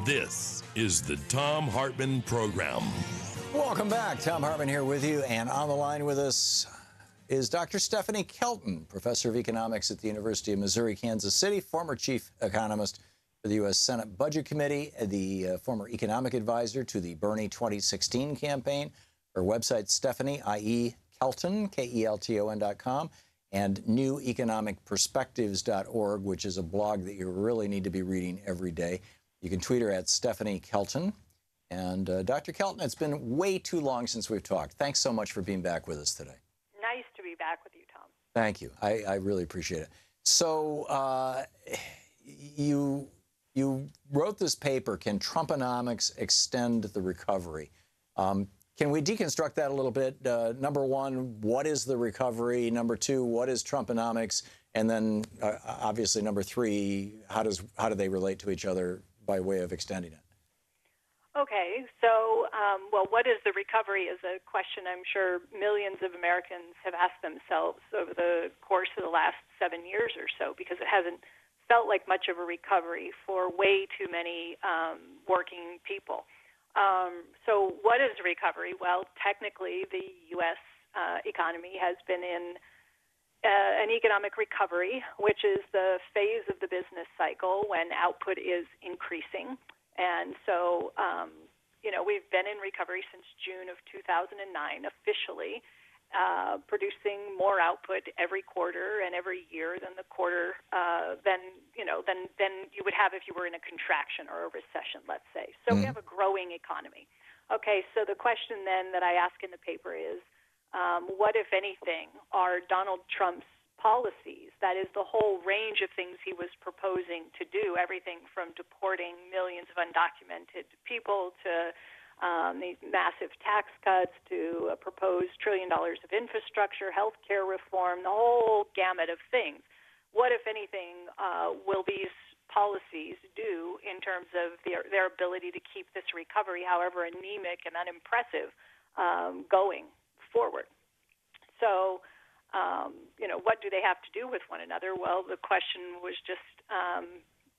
This is the Thom Hartmann Program. Welcome back. Thom Hartmann here with you, and on the line with us is Dr. Stephanie Kelton, professor of economics at the University of Missouri, Kansas City, former chief economist for the U.S. Senate Budget Committee, the former economic advisor to the Bernie 2016 campaign. Her website, Stephanie, i.e. Kelton, Kelton.com, and neweconomicperspectives.org, which is a blog that you really need to be reading every day. You can tweet her at Stephanie Kelton. And Dr. Kelton, it's been way too long since we've talked. Thanks so much for being back with us today. Nice to be back with you, Tom. Thank you. I really appreciate it. So you wrote this paper, Can Trumponomics Extend the Recovery? Can we deconstruct that a little bit? Number one, what is the recovery? Number two, what is Trumponomics? And then obviously number three, how do they relate to each other by way of extending it? Okay, so, well, what is the recovery is a question I'm sure millions of Americans have asked themselves over the course of the last 7 years or so, because it hasn't felt like much of a recovery for way too many working people. So what is recovery? Well, technically, the U.S. Economy has been in an economic recovery, which is the phase of the business cycle when output is increasing. And so, we've been in recovery since June of 2009, officially, producing more output every quarter and every year than the quarter than you would have if you were in a contraction or a recession, let's say. So we have a growing economy. Okay, so the question then that I ask in the paper is, what, if anything, are Donald Trump's policies, that is the whole range of things he was proposing to do, everything from deporting millions of undocumented people to these massive tax cuts to a proposed $1 trillion of infrastructure, health care reform, the whole gamut of things. What, if anything, will these policies do in terms of their ability to keep this recovery, however anemic and unimpressive, going forward? So, what do they have to do with one another? Well, the question was just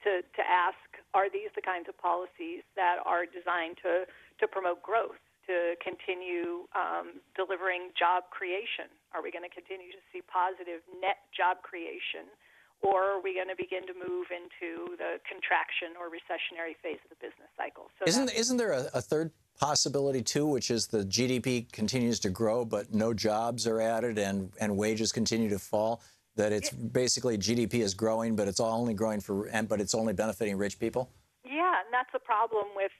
to ask, are these the kinds of policies that are designed to promote growth, to continue delivering job creation? Are we going to continue to see positive net job creation, or are we going to begin to move into the contraction or recessionary phase of the business cycle? So isn't there a third possibility too, which is the GDP continues to grow, but no jobs are added and wages continue to fall? That it's basically GDP is growing, but it's only growing but it's only benefiting rich people? Yeah, and that's a problem with,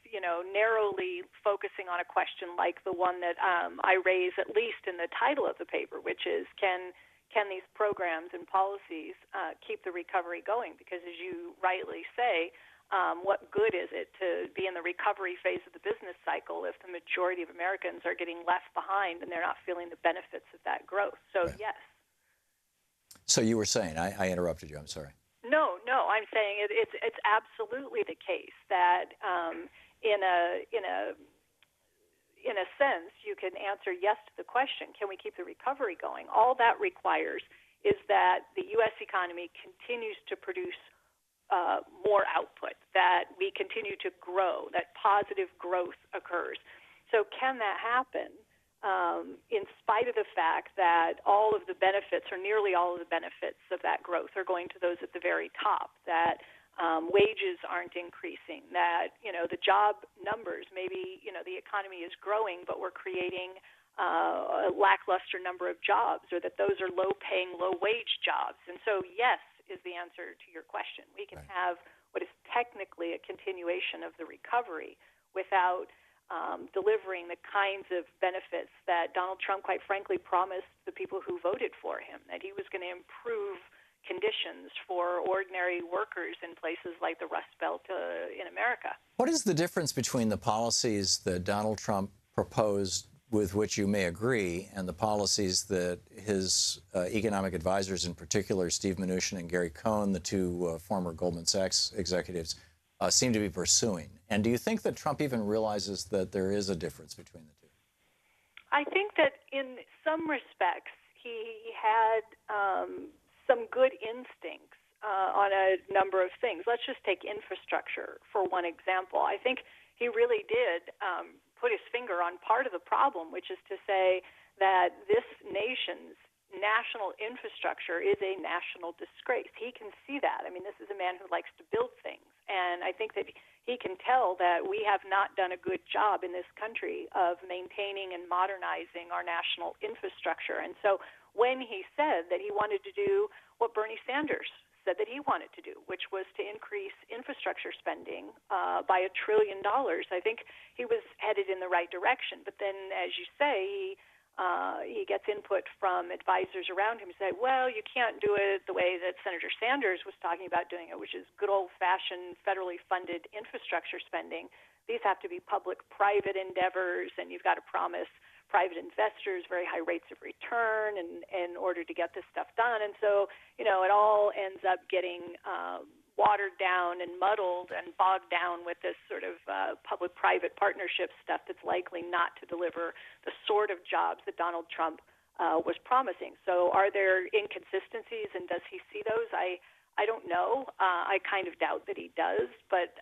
narrowly focusing on a question like the one that I raise, at least in the title of the paper, which is, can these programs and policies keep the recovery going? Because as you rightly say, what good is it to be in the recovery phase of the business cycle if the majority of Americans are getting left behind and they're not feeling the benefits of that growth? So, right. Yes. So you were saying, I interrupted you, I'm sorry. No, I'm saying it's absolutely the case that in a sense you can answer yes to the question, can we keep the recovery going? All that requires is that the U.S. economy continues to produce more output, that we continue to grow, that positive growth occurs. So can that happen in spite of the fact that all of the benefits, or nearly all of the benefits of that growth, are going to those at the very top, that wages aren't increasing, that, the job numbers, maybe, the economy is growing, but we're creating a lackluster number of jobs, or that those are low-paying, low-wage jobs. And so, yes, is the answer to your question. We can have what is technically a continuation of the recovery without delivering the kinds of benefits that Donald Trump, quite frankly, promised the people who voted for him, that he was going to improve conditions for ordinary workers in places like the Rust Belt in America. What is the difference between the policies that Donald Trump proposed, with which you may agree, and the policies that his economic advisors, in particular Steve Mnuchin and Gary Cohn, the two former Goldman Sachs executives, seem to be pursuing? And do you think that Trump even realizes that there is a difference between the two? I think that in some respects he had some good instincts on a number of things. Let's just take infrastructure for one example. I think he really did put his finger on part of the problem, which is to say that this nation's national infrastructure is a national disgrace. He can see that. I mean, this is a man who likes to build things. And I think that he can tell that we have not done a good job in this country of maintaining and modernizing our national infrastructure. And so when he said that he wanted to do what Bernie Sanders said that he wanted to do, which was to increase infrastructure spending by $1 trillion, I think he was headed in the right direction. But then, as you say, he gets input from advisors around him who say, well, you can't do it the way that Senator Sanders was talking about doing it, which is good old-fashioned federally funded infrastructure spending. These have to be public-private endeavors, and you've got to promise private investors very high rates of return in order to get this stuff done. And so, it all ends up getting watered down and muddled and bogged down with this sort of public-private partnership stuff that's likely not to deliver the sort of jobs that Donald Trump was promising. So are there inconsistencies, and does he see those? I don't know. I kind of doubt that he does, but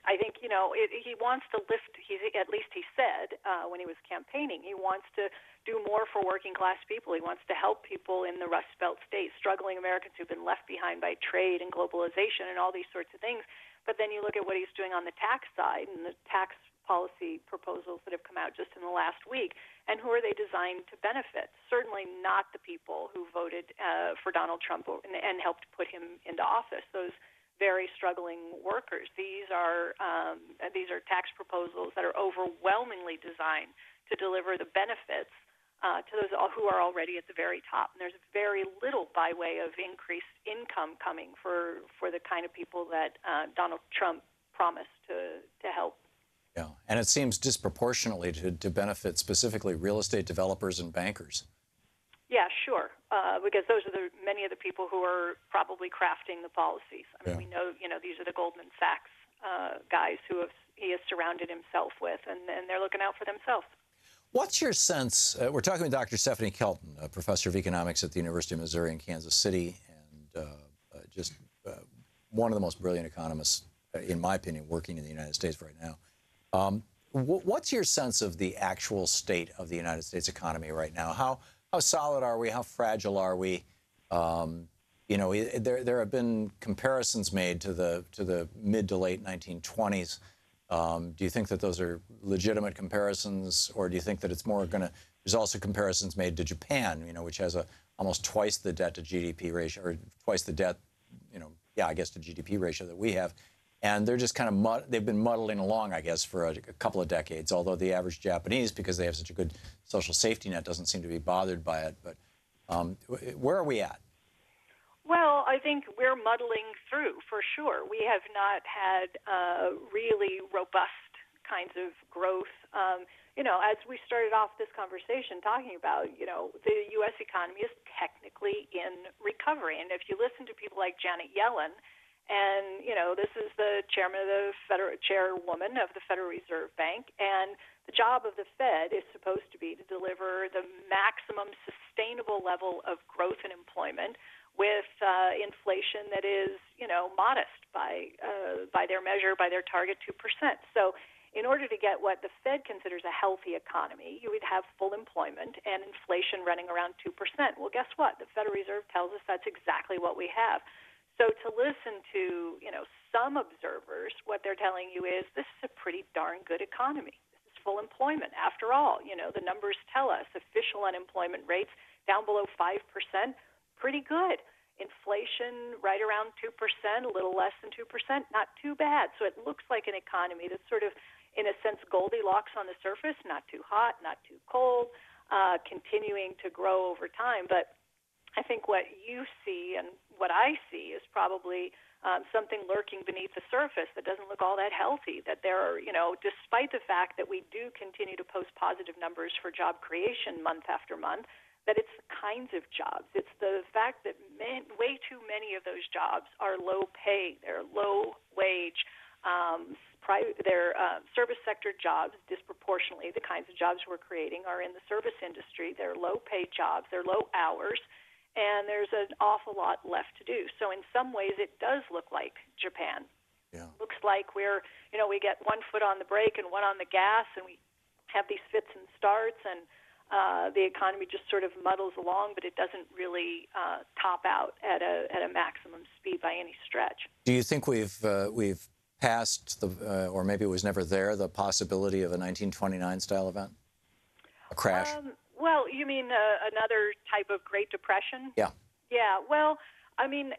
I think, he wants to lift, at least he said when he was campaigning, he wants to do more for working-class people. He wants to help people in the Rust Belt states, struggling Americans who've been left behind by trade and globalization and all these sorts of things. But then you look at what he's doing on the tax side and the tax policy proposals that have come out just in the last week, and who are they designed to benefit? Certainly not the people who voted for Donald Trump and helped put him into office. Those very struggling workers. These are tax proposals that are overwhelmingly designed to deliver the benefits to those who are already at the very top. And there's very little by way of increased income coming for the kind of people that Donald Trump promised to help. Yeah, and it seems disproportionately to benefit specifically real estate developers and bankers. Yeah, sure, because those are many of the people who are probably crafting the policies. I mean, we know, these are the Goldman Sachs guys he has surrounded himself with, and they're looking out for themselves. What's your sense? We're talking with Dr. Stephanie Kelton, a professor of economics at the University of Missouri in Kansas City, and just one of the most brilliant economists, in my opinion, working in the United States right now. What's your sense of the actual state of the United States economy right now? How solid are we? How fragile are we? There have been comparisons made to the mid to late 1920s. Do you think that those are legitimate comparisons, or do you think that it's more going to? There's also comparisons made to Japan, which has almost twice the debt to GDP ratio, or twice the debt, I guess to GDP ratio that we have. And they're just kind of they've been muddling along, I guess, for a couple of decades, although the average Japanese, because they have such a good social safety net, doesn't seem to be bothered by it. But where are we at? Well, I think we're muddling through, for sure. We have not had really robust kinds of growth. As we started off this conversation talking about, the U.S. economy is technically in recovery. And if you listen to people like Janet Yellen, and, this is the chairwoman of the Federal Reserve Bank, and the job of the Fed is supposed to be to deliver the maximum sustainable level of growth and employment with inflation that is, modest by their measure, by their target 2%. So in order to get what the Fed considers a healthy economy, you would have full employment and inflation running around 2%. Well, guess what? The Federal Reserve tells us that's exactly what we have. So to listen to, some observers, what they're telling you is this is a pretty darn good economy. This is full employment. After all, the numbers tell us official unemployment rates down below 5%, pretty good. Inflation right around 2%, a little less than 2%, not too bad. So it looks like an economy that's sort of, in a sense, Goldilocks on the surface, not too hot, not too cold, continuing to grow over time. But I think what you see and what I see is probably something lurking beneath the surface that doesn't look all that healthy, that there are, despite the fact that we do continue to post positive numbers for job creation month after month, that it's the kinds of jobs. It's the fact that way too many of those jobs are low pay. They're low wage. They're service sector jobs, disproportionately. The kinds of jobs we're creating are in the service industry. They're low pay jobs. They're low hours. and there's an awful lot left to do. So in some ways, it does look like Japan. Yeah. Looks like we get one foot on the brake and one on the gas, and we have these fits and starts, and the economy just sort of muddles along, but it doesn't really top out at a maximum speed by any stretch. Do you think we've passed or maybe it was never there, the possibility of a 1929 style event, a crash? Well, you mean another type of Great Depression? Yeah. Yeah. Well, I mean,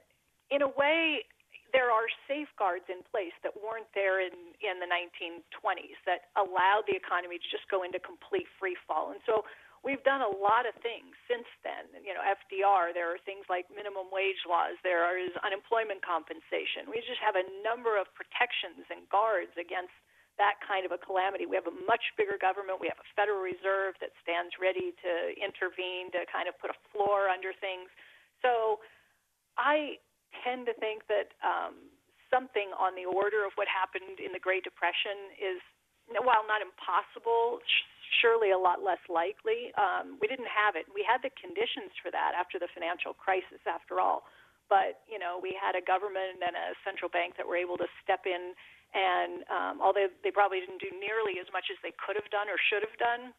in a way, there are safeguards in place that weren't there in the 1920s that allowed the economy to just go into complete free fall. And so we've done a lot of things since then. FDR, there are things like minimum wage laws. There is unemployment compensation. We just have a number of protections and guards against that kind of a calamity. We have a much bigger government. We have a Federal Reserve that stands ready to intervene, to kind of put a floor under things. So I tend to think that something on the order of what happened in the Great Depression is, while not impossible, surely a lot less likely. We didn't have it. We had the conditions for that after the financial crisis, after all. But, we had a government and a central bank that were able to step in, and although they probably didn't do nearly as much as they could have done or should have done,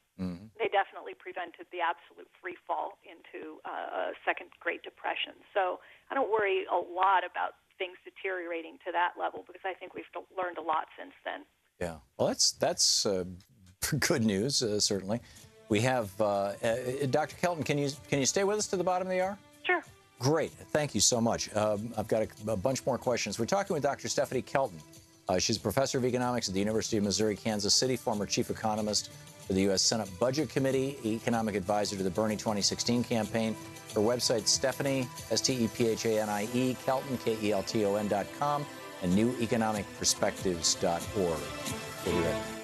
they definitely prevented the absolute free fall into a second Great Depression. So I don't worry a lot about things deteriorating to that level, because I think we've learned a lot since then. Yeah. Well, that's good news, certainly. We have Dr. Kelton. Can you stay with us to the bottom of the hour? Sure. Great. Thank you so much. I've got a bunch more questions. We're talking with Dr. Stephanie Kelton. She's a professor of economics at the University of Missouri, Kansas City, former chief economist for the U.S. Senate Budget Committee, economic advisor to the Bernie 2016 campaign. Her website, Stephanie, Stephanie, Kelton, Kelton.com, and neweconomicperspectives.org. We'll be right back.